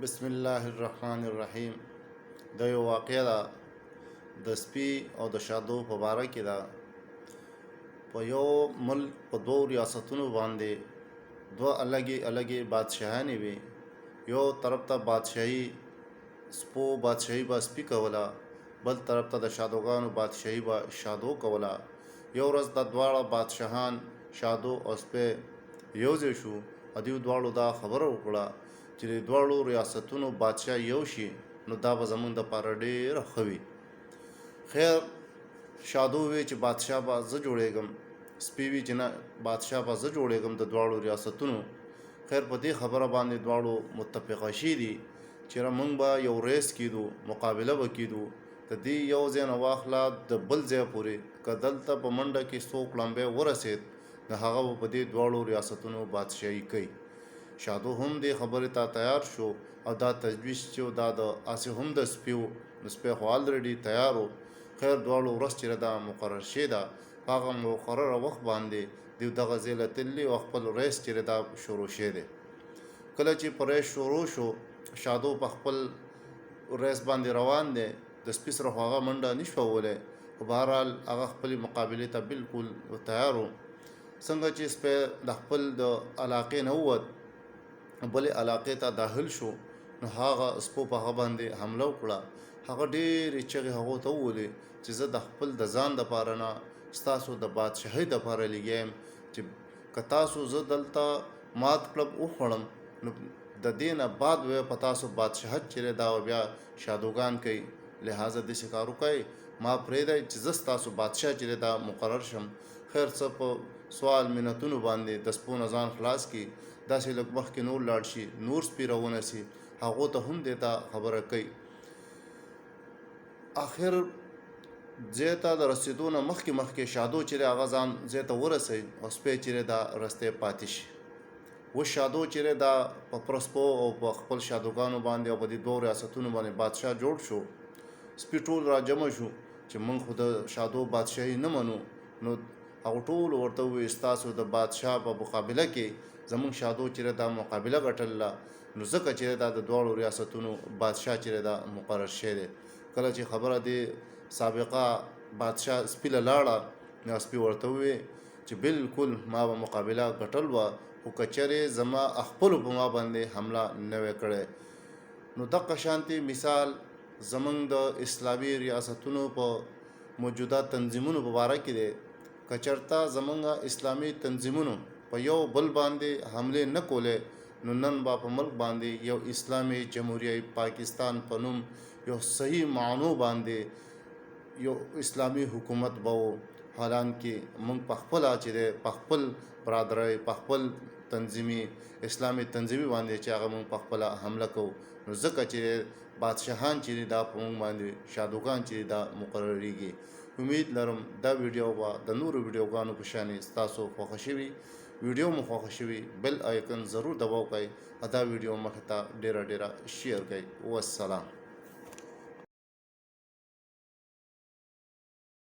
بسم الله الرحمن الرحیم. د یو واقعه ده د سپي او د شادو په باره کې ده. په یو ملک په دوو ریاستونو باندې دوه الګې بادشاهانې وي. یو طرف ته بادشاهي به سپي کوله، بل طرف ته د شادوګانو بادشاهي به شادو کوله. یو ورځ د دواړه بادشاهان شادو او سپي یو ځای شو او دوی دواړو دا خبره وکړه چې د دواړو ریاستونو بادشاه یو شي نو دا به زموږ دپاره ډېره ښه وي. خیر شادو وی چې بادشاه به زه جوړېږم، سپي وی چې نه بادشاه به زه جوړېږم د دواړو ریاستونو. خیر په دې خبره باندې دواړو متفقه شي دي چې موږ به یو ریس کیدو، مقابله به کیدو د دې یو ځای نه واخله د بل ځای پورې. که دلته په منډه کې څوک لمبی ورسېد د هغه به په دې دواړو ریاستونو بادشاهي کوي. شادو هم دې خبرې ته تیار شو او دا تجویز چې دا د اسې هم د سپي و، د سپي خو الریډي تیار و. خیر دواړو ورځ چې دا مقرر شوې ده په هغه مقرره وخت باندې دوی دغه ځای له تللي او خپل ریس چې دا شروع شوی دی. کله چې په ریس شروع شو شادو په خپل ریس باندې روان دی، د سپي سره خو هغه منډه نشوه وولی، خو بهرحال هغه خپلې مقابلې ته بالکل تیار و. څنګه چې سپی د خپل د علاقې نه ووت بلې علاقې ته داخل شو نو هغه سپو په هغه باندې حمله وکړه. هغه ډېرې چغې هغو ته وولې چې زه د خپل د ځان دپاره نه ستاسو د بادشاهۍ دپاره لګیا یم چې که تاسو زه دلته مات کړم وخوړم نو د دې نه بعد به په تاسو بادشاهت چې دا بیا شادوګان کوي. لہذا داسې کار وکئ، ما پرېږدئ چې زه ستاسو بادشاه چې دا مقرر شم. خیر څه په سوال منتونو باندې د سپو نه ځان خلاص کړي، داسې لږ مخکې نور لاړ شي، نور سپي راونسي، هغو ته هم دې ته خبره کوي. آخر ځای ته د رسېدو نه مخکې شادو چې هغه ځان ځای ته ورسوي او سپی چې دا رستی پاتې شي. اوس شادو چې دا په پرسپو او په خپل شادوګانو باندې او په دې دوو ریاستونو باندې بادشاه جوړ شو. سپي ټول را جمع شو چې موږ خو د شادو بادشاهي نه منو. نو هغه ټول ورته ووایي ستاسو د بادشاه په مقابله کې زموږ شادو چې دا مقابله ګټله نو ځکه چې دا د دواړو ریاستونو بادشاه چې دا مقرر شوی دی. کله چې خبره د سابقه بادشاه سپي له لاړه نو سپي ورته ووایي چې بالکل ما به مقابله ګټل وه خو که چېرې زما خپلو په ما باندې حمله نه وی کړی. نو دغه شانتې مثال زموږ د اسلامي ریاستونو په موجوده تنظیمونو په باره کې دی. که چېرته زموږ اسلامي تنظیمونو په یو بل باندې حملې نه کولې نو نن به په ملک باندې یو اسلامي جمهوریه پاکستان په نوم یو صحیح معنو باندې یو اسلامي حکومت به و. حالانکه موږ په خپله چې دی په خپل برادرۍ په خپل اسلامي تنظیمي باندې چې هغه موږ په خپله حمله کوو. نو ځکه چې بادشاهان چې دا په موږ باندې شادوګان چې دا مقرریږي. امید لرم دا ویډیو به د نورو ویډیوګانو په شانې ستاسو خوښه شوي. ویډیو مو خوښه شوي بیل آیکن ضرور دباو کړئ او دا ویډیو مخې ته ډېره شیر کړئ. والسلام.